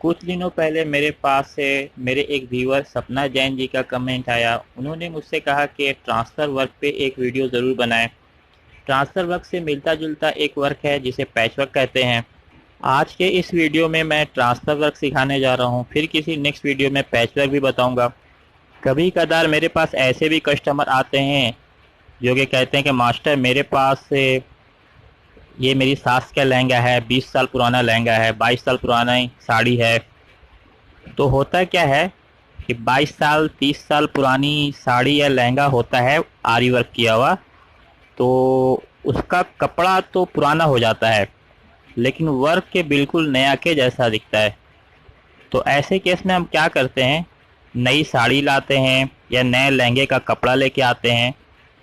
कुछ दिनों पहले मेरे पास से मेरे एक व्यूअर सपना जैन जी का कमेंट आया। उन्होंने मुझसे कहा कि ट्रांसफ़र वर्क पे एक वीडियो ज़रूर बनाएं। ट्रांसफ़र वर्क से मिलता जुलता एक वर्क है जिसे पैच वर्क कहते हैं। आज के इस वीडियो में मैं ट्रांसफ़र वर्क सिखाने जा रहा हूँ, फिर किसी नेक्स्ट वीडियो में पैच वर्क भी बताऊँगा। कभी कदार मेरे पास ऐसे भी कस्टमर आते हैं जो कि कहते हैं कि मास्टर मेरे पास से ये मेरी सास का लहंगा है, 20 साल पुराना लहंगा है, 22 साल पुराना साड़ी है। तो होता क्या है कि 22 साल 30 साल पुरानी साड़ी या लहंगा होता है आरी वर्क किया हुआ, तो उसका कपड़ा तो पुराना हो जाता है लेकिन वर्क के बिल्कुल नया के जैसा दिखता है। तो ऐसे केस में हम क्या करते हैं, नई साड़ी लाते हैं या नए लहंगे का कपड़ा लेके आते हैं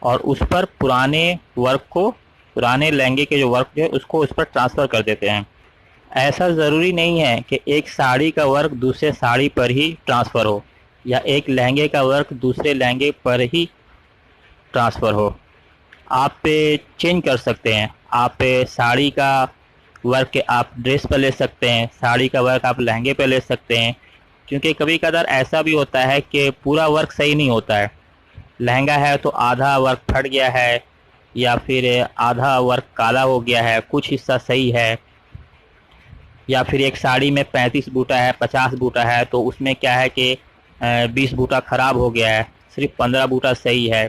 और उस पर पुराने वर्क को, पुराने लहंगे के जो वर्क है उसको उस पर ट्रांसफ़र कर देते हैं। ऐसा ज़रूरी नहीं है कि एक साड़ी का वर्क दूसरे साड़ी पर ही ट्रांसफ़र हो या एक लहंगे का वर्क दूसरे लहंगे पर ही ट्रांसफ़र हो। आप चेंज कर सकते हैं। आप साड़ी का वर्क आप ड्रेस पर ले सकते हैं, साड़ी का वर्क आप लहंगे पर ले सकते हैं, क्योंकि कभी कदार ऐसा भी होता है कि पूरा वर्क सही नहीं होता है। लहंगा है तो आधा वर्क फट गया है या फिर आधा वर्क काला हो गया है, कुछ हिस्सा सही है। या फिर एक साड़ी में 35 बूटा है, 50 बूटा है, तो उसमें क्या है कि 20 बूटा ख़राब हो गया है, सिर्फ 15 बूटा सही है।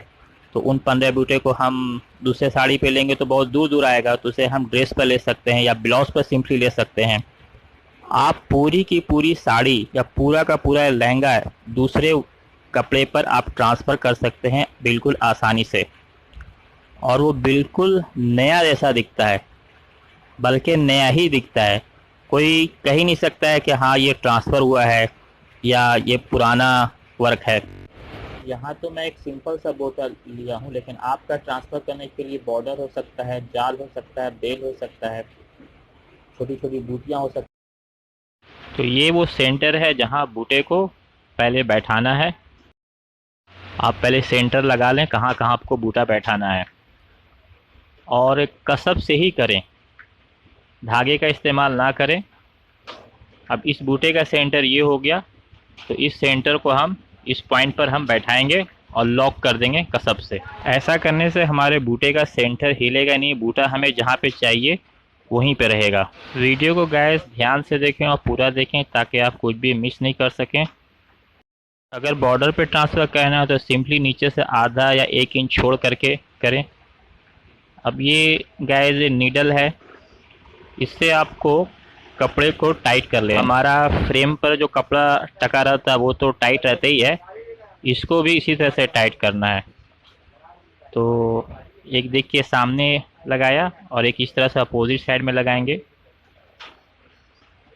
तो उन 15 बूटे को हम दूसरे साड़ी पे लेंगे तो बहुत दूर दूर आएगा, तो उसे हम ड्रेस पर ले सकते हैं या ब्लाउज पर सिंपली ले सकते हैं। आप पूरी की पूरी साड़ी या पूरा का पूरा लहंगा दूसरे कपड़े पर आप ट्रांसफ़र कर सकते हैं बिल्कुल आसानी से, और वो बिल्कुल नया जैसा दिखता है, बल्कि नया ही दिखता है। कोई कह ही नहीं सकता है कि हाँ ये ट्रांसफ़र हुआ है या ये पुराना वर्क है। यहाँ तो मैं एक सिंपल सा बोतल लिया हूँ, लेकिन आपका ट्रांसफ़र करने के लिए बॉर्डर हो सकता है, जाल हो सकता है, बेल हो सकता है, छोटी छोटी बूटियाँ हो सकती हैं। तो ये वो सेंटर है जहाँ बूटे को पहले बैठाना है। आप पहले सेंटर लगा लें कहाँ कहाँ आपको बूटा बैठाना है, और कसब से ही करें, धागे का इस्तेमाल ना करें। अब इस बूटे का सेंटर ये हो गया, तो इस सेंटर को हम इस पॉइंट पर हम बैठाएंगे और लॉक कर देंगे कसब से। ऐसा करने से हमारे बूटे का सेंटर हिलेगा नहीं, बूटा हमें जहाँ पे चाहिए वहीं पे रहेगा। वीडियो को गैस ध्यान से देखें और पूरा देखें ताकि आप कुछ भी मिस नहीं कर सकें। अगर बॉर्डर पे ट्रांसफ़र करना है तो सिंपली नीचे से आधा या 1 इंच छोड़ करके करें। अब ये गैस नीडल है, इससे आपको कपड़े को टाइट कर लें। हमारा फ्रेम पर जो कपड़ा टका रहता है वो तो टाइट रहता ही है, इसको भी इसी तरह से टाइट करना है। तो एक देखिए सामने लगाया और एक इस तरह से अपोजिट साइड में लगाएंगे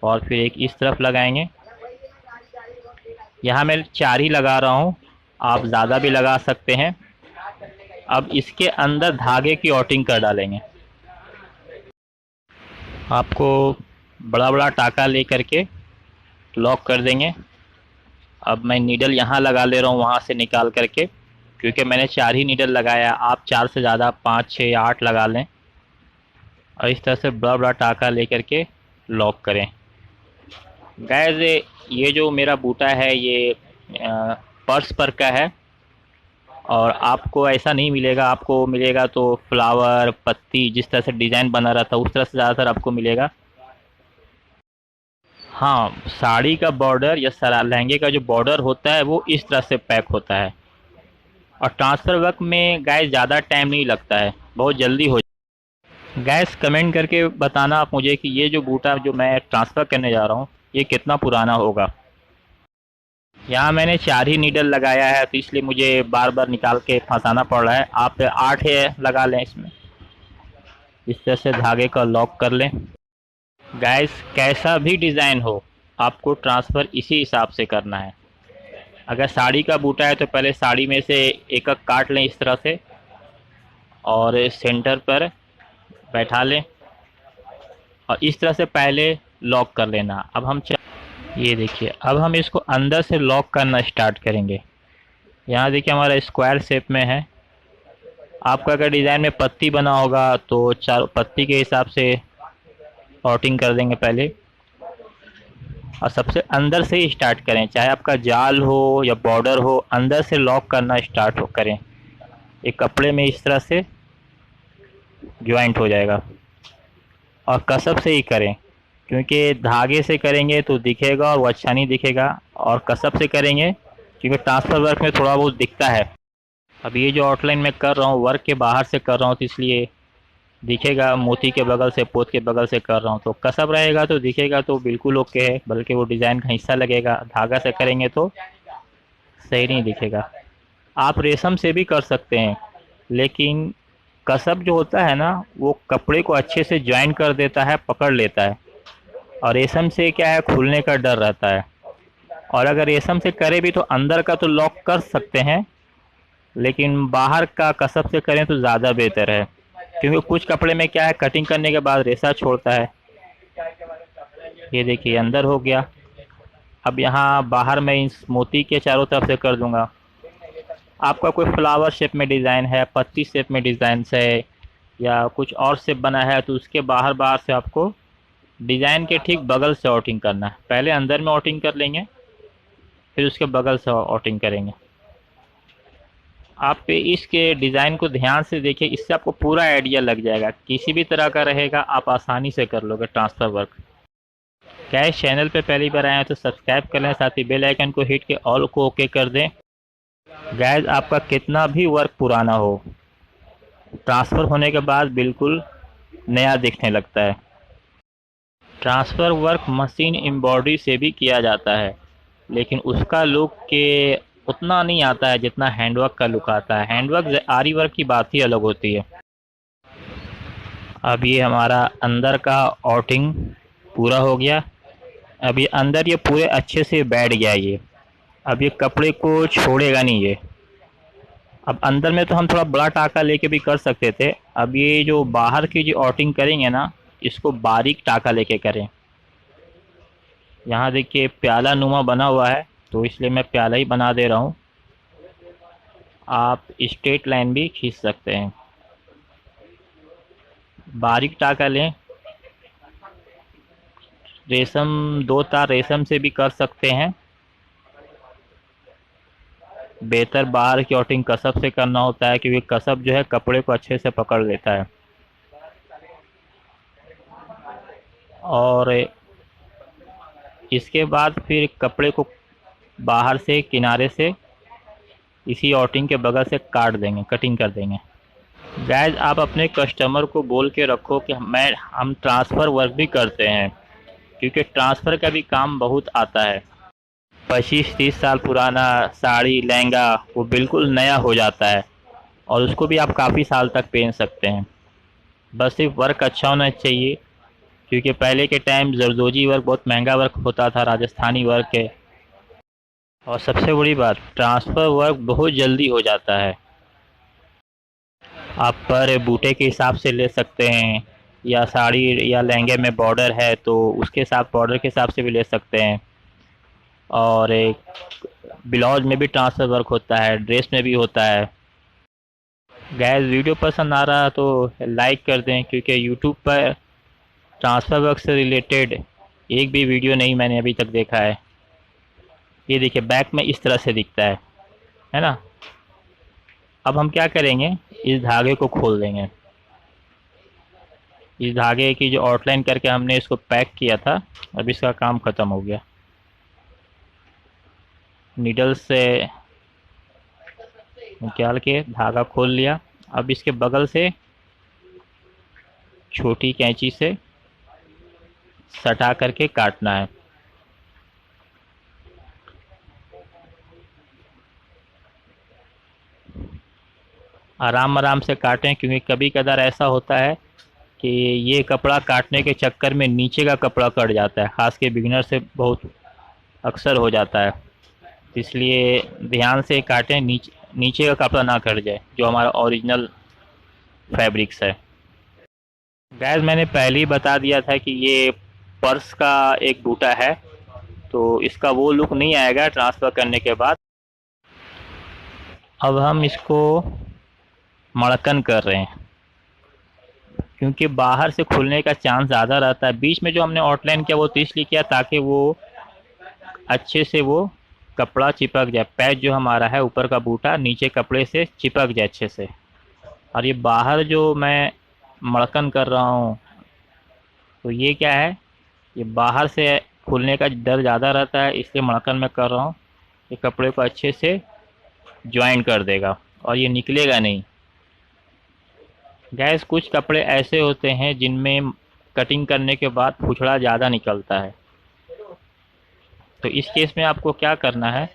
और फिर एक इस तरफ लगाएंगे। यहाँ मैं 4 ही लगा रहा हूँ, आप ज़्यादा भी लगा सकते हैं। अब इसके अंदर धागे की ऑटिंग कर डालेंगे। आपको बड़ा बड़ा टाका ले करके लॉक कर देंगे। अब मैं नीडल यहाँ लगा ले रहा हूँ वहाँ से निकाल करके, क्योंकि मैंने 4 ही नीडल लगाया। आप 4 से ज़्यादा 5 6 या 8 लगा लें और इस तरह से बड़ा बड़ा टाका ले करके लॉक करें। गैस ये जो मेरा बूटा है ये पर्स पर का है, और आपको ऐसा नहीं मिलेगा। आपको मिलेगा तो फ्लावर पत्ती जिस तरह से डिज़ाइन बना रहता है उस तरह से ज़्यादातर आपको मिलेगा। हाँ, साड़ी का बॉर्डर या लहंगे का जो बॉर्डर होता है वो इस तरह से पैक होता है, और ट्रांसफ़र वर्क में गैस ज़्यादा टाइम नहीं लगता है, बहुत जल्दी हो। गैस कमेंट करके बताना आप मुझे कि ये जो बूटा जो मैं ट्रांसफ़र करने जा रहा हूँ ये कितना पुराना होगा। यहाँ मैंने 4 ही नीडल लगाया है तो इसलिए मुझे बार बार निकाल के फंसाना पड़ रहा है। आप 8 है लगा लें इसमें, इस तरह से धागे का लॉक कर लें। गैस कैसा भी डिज़ाइन हो आपको ट्रांसफ़र इसी हिसाब से करना है। अगर साड़ी का बूटा है तो पहले साड़ी में से एक एक काट लें इस तरह से और सेंटर पर बैठा लें और इस तरह से पहले लॉक कर लेना। अब हम ये देखिए, अब हम इसको अंदर से लॉक करना स्टार्ट करेंगे। यहाँ देखिए हमारा स्क्वायर शेप में है। आपका अगर डिज़ाइन में पत्ती बना होगा तो 4 पत्ती के हिसाब से ऑटिंग कर देंगे पहले। और सबसे अंदर से ही स्टार्ट करें, चाहे आपका जाल हो या बॉर्डर हो, अंदर से लॉक करना स्टार्ट हो करें। एक कपड़े में इस तरह से ज्वाइंट हो जाएगा। और कसब से ही करें, क्योंकि धागे से करेंगे तो दिखेगा और वो अच्छा नहीं दिखेगा, और कसब से करेंगे क्योंकि ट्रांसफ़र वर्क में थोड़ा बहुत दिखता है। अब ये जो आउटलाइन मैं कर रहा हूँ वर्क के बाहर से कर रहा हूँ, तो इसलिए दिखेगा, मोती के बगल से पोत के बगल से कर रहा हूँ। तो कसब रहेगा तो दिखेगा तो बिल्कुल ओके है, बल्कि वो डिज़ाइन का हिस्सा लगेगा। धागा से करेंगे तो सही नहीं दिखेगा। आप रेशम से भी कर सकते हैं, लेकिन कसब जो होता है ना वो कपड़े को अच्छे से ज्वाइन कर देता है, पकड़ लेता है। और रेशम से क्या है, खुलने का डर रहता है। और अगर रेशम से करे भी तो अंदर का तो लॉक कर सकते हैं, लेकिन बाहर का कसब से करें तो ज़्यादा बेहतर है, क्योंकि कुछ कपड़े में क्या है, कटिंग करने के बाद रेशा छोड़ता है। ये देखिए अंदर हो गया। अब यहाँ बाहर मैं इस मोती के चारों तरफ से कर दूंगा। आपका कोई फ्लावर शेप में डिज़ाइन है, पत्ती शेप में डिज़ाइन है, या कुछ और शेप बना है, तो उसके बाहर बाहर से आपको डिज़ाइन के ठीक बगल से आउटिंग करना है। पहले अंदर में आउटिंग कर लेंगे, फिर उसके बगल से आउटिंग करेंगे। आप इसके डिज़ाइन को ध्यान से देखिए, इससे आपको पूरा आइडिया लग जाएगा। किसी भी तरह का रहेगा आप आसानी से कर लोगे ट्रांसफ़र वर्क। गैस चैनल पे पहली बार आए हैं तो सब्सक्राइब कर लें, साथ ही बेल आइकन को हिट के ऑल को ओके कर दें। गैस आपका कितना भी वर्क पुराना हो, ट्रांसफ़र होने के बाद बिल्कुल नया दिखने लगता है। ट्रांसफ़र वर्क मशीन एम्ब्रॉयडरी से भी किया जाता है, लेकिन उसका लुक के उतना नहीं आता है जितना हैंडवर्क का लुक आता है। हैंडवर्क आरी वर्क की बात ही अलग होती है। अब ये हमारा अंदर का आउटिंग पूरा हो गया। अब ये अंदर ये पूरे अच्छे से बैठ गया ये। अब ये कपड़े को छोड़ेगा नहीं ये। अब अंदर में तो हम थोड़ा बड़ा टाका लेके भी कर सकते थे। अब ये जो बाहर की जो आउटिंग करेंगे ना, इसको बारीक टाका लेके करें। यहाँ देखिए प्याला नुमा बना हुआ है, तो इसलिए मैं प्याला ही बना दे रहा हूँ। आप स्ट्रेट लाइन भी खींच सकते हैं। बारीक टाका लें। रेशम 2 तार रेशम से भी कर सकते हैं। बेहतर बाहर की आउटिंग कसब से करना होता है, क्योंकि कसब जो है कपड़े को अच्छे से पकड़ लेता है। और इसके बाद फिर कपड़े को बाहर से किनारे से इसी आउटिंग के बगल से काट देंगे, कटिंग कर देंगे। गाइस आप अपने कस्टमर को बोल के रखो कि हम ट्रांसफ़र वर्क भी करते हैं, क्योंकि ट्रांसफ़र का भी काम बहुत आता है। 25-30 साल पुराना साड़ी लहंगा वो बिल्कुल नया हो जाता है, और उसको भी आप काफ़ी साल तक पहन सकते हैं। बस सिर्फ वर्क अच्छा होना चाहिए, क्योंकि पहले के टाइम जरदोजी वर्क बहुत महंगा वर्क होता था, राजस्थानी वर्क है। और सबसे बड़ी बात, ट्रांसफ़र वर्क बहुत जल्दी हो जाता है। आप पर बूटे के हिसाब से ले सकते हैं, या साड़ी या लहंगे में बॉर्डर है तो उसके साथ बॉर्डर के हिसाब से भी ले सकते हैं। और एक ब्लाउज में भी ट्रांसफ़र वर्क होता है, ड्रेस में भी होता है। गैस वीडियो पसंद आ रहा तो लाइक कर दें, क्योंकि यूट्यूब पर ट्रांसफ़र वर्क से रिलेटेड एक भी वीडियो नहीं मैंने अभी तक देखा है। ये देखिए बैक में इस तरह से दिखता है ना। अब हम क्या करेंगे, इस धागे को खोल देंगे। इस धागे की जो आउटलाइन करके हमने इसको पैक किया था, अब इसका काम ख़त्म हो गया। नीडल से निकाल के धागा खोल लिया। अब इसके बगल से छोटी कैंची से सटा करके काटना है। आराम आराम से काटें, क्योंकि कभी कदार ऐसा होता है कि ये कपड़ा काटने के चक्कर में नीचे का कपड़ा कट जाता है, ख़ास के बिगिनर से बहुत अक्सर हो जाता है। इसलिए ध्यान से काटें, नीचे का कपड़ा ना कट जाए जो हमारा ओरिजिनल फैब्रिक्स है। गैस मैंने पहले ही बता दिया था कि ये पर्स का एक बूटा है, तो इसका वो लुक नहीं आएगा ट्रांसफ़र करने के बाद। अब हम इसको मड़कन कर रहे हैं, क्योंकि बाहर से खुलने का चांस ज़्यादा रहता है। बीच में जो हमने आउटलाइन किया वो तो इसलिए किया ताकि वो अच्छे से वो कपड़ा चिपक जाए, पैच जो हमारा है ऊपर का बूटा नीचे कपड़े से चिपक जाए अच्छे से। और ये बाहर जो मैं मड़कन कर रहा हूँ तो ये क्या है, ये बाहर से खुलने का डर ज़्यादा रहता है, इसलिए मड़कन मैं कर रहा हूँ। ये कपड़े को अच्छे से ज्वाइन कर देगा और ये निकलेगा नहीं। गैस कुछ कपड़े ऐसे होते हैं जिनमें कटिंग करने के बाद फुछड़ा ज़्यादा निकलता है, तो इस केस में आपको क्या करना है,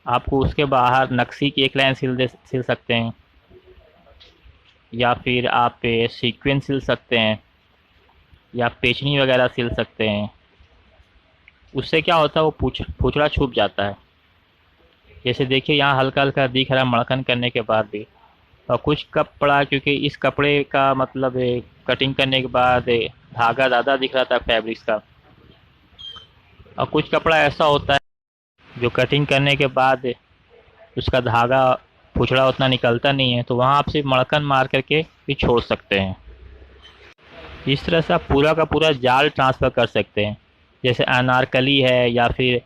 आपको उसके बाहर नक्शी की एक लाइन सिल सकते हैं, या फिर आप सीक्वेंस सिल सकते हैं, या पेचनी वगैरह सिल सकते हैं। उससे क्या होता है, वो फुछड़ा छुप जाता है। जैसे देखिए यहाँ हल्का हल्का दिख रहा है मड़कन करने के बाद भी। और कुछ कपड़ा, क्योंकि इस कपड़े का मतलब कटिंग करने के बाद धागा ज़्यादा दिख रहा था फैब्रिक्स का, और कुछ कपड़ा ऐसा होता है जो कटिंग करने के बाद उसका धागा फुछड़ा उतना निकलता नहीं है, तो वहाँ आप सिर्फ मड़कन मार करके भी छोड़ सकते हैं। इस तरह से आप पूरा का पूरा जाल ट्रांसफ़र कर सकते हैं। जैसे अनारकली है, या फिर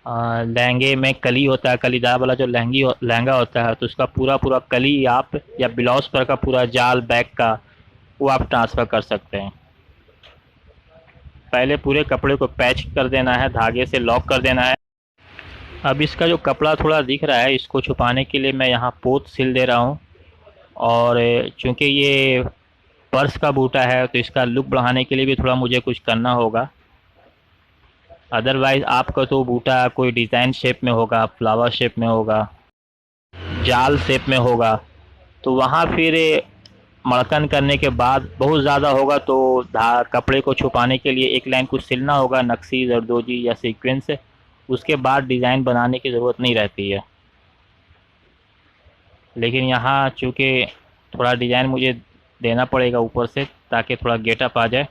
लहंगे में कली होता है, कलीदार वाला जो लहंगा होता है, तो उसका पूरा पूरा कली आप, या ब्लाउज पर का पूरा जाल बैक का, वो आप ट्रांसफ़र कर सकते हैं। पहले पूरे कपड़े को पैच कर देना है, धागे से लॉक कर देना है। अब इसका जो कपड़ा थोड़ा दिख रहा है, इसको छुपाने के लिए मैं यहाँ पोत सिल दे रहा हूँ। और चूँकि ये पर्स का बूटा है तो इसका लुक बढ़ाने के लिए भी थोड़ा मुझे कुछ करना होगा। अदरवाइज़ आपका तो बूटा कोई डिज़ाइन शेप में होगा, फ्लावर शेप में होगा, जाल शेप में होगा, तो वहाँ फिर मड़कन करने के बाद बहुत ज़्यादा होगा, तो कपड़े को छुपाने के लिए एक लाइन कुछ सिलना होगा, नक्शी, जरदोजी या सीक्वेंस से। उसके बाद डिज़ाइन बनाने की ज़रूरत नहीं रहती है। लेकिन यहाँ चूँकि थोड़ा डिज़ाइन मुझे देना पड़ेगा ऊपर से, ताकि थोड़ा गेटअप आ जाए।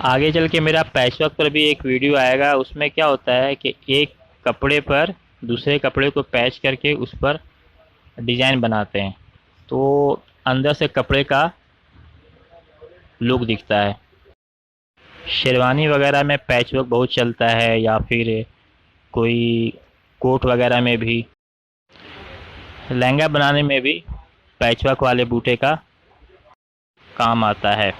आगे चल के मेरा पैचवर्क पर भी एक वीडियो आएगा, उसमें क्या होता है कि एक कपड़े पर दूसरे कपड़े को पैच करके उस पर डिज़ाइन बनाते हैं, तो अंदर से कपड़े का लुक दिखता है। शेरवानी वगैरह में पैचवर्क बहुत चलता है, या फिर कोई कोट वगैरह में भी, लहंगा बनाने में भी पैचवर्क वाले बूटे का काम आता है।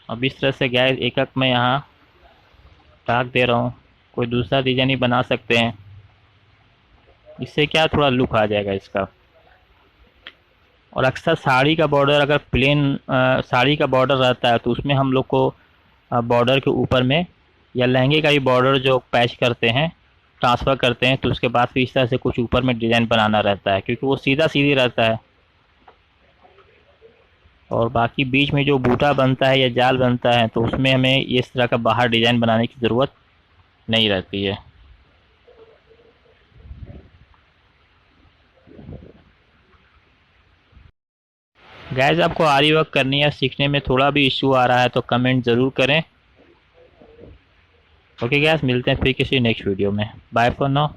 अब इस तरह से गैस एक एक मैं यहाँ टाक दे रहा हूँ, कोई दूसरा डिजाइन ही बना सकते हैं। इससे क्या थोड़ा लुक आ जाएगा इसका। और अक्सर साड़ी का बॉर्डर, अगर प्लेन साड़ी का बॉर्डर रहता है, तो उसमें हम लोग को बॉर्डर के ऊपर में, या लहंगे का भी बॉर्डर जो पैच करते हैं, ट्रांसफ़र करते हैं, तो उसके बाद फिर इस तरह से कुछ ऊपर में डिज़ाइन बनाना रहता है, क्योंकि वो सीधा सीधी रहता है। और बाकी बीच में जो बूटा बनता है या जाल बनता है, तो उसमें हमें इस तरह का बाहर डिज़ाइन बनाने की ज़रूरत नहीं रहती है। गाइस आपको आरी वर्क करनी है, सीखने में थोड़ा भी इशू आ रहा है तो कमेंट ज़रूर करें। ओके गाइस, मिलते हैं फिर किसी नेक्स्ट वीडियो में। Bye for now.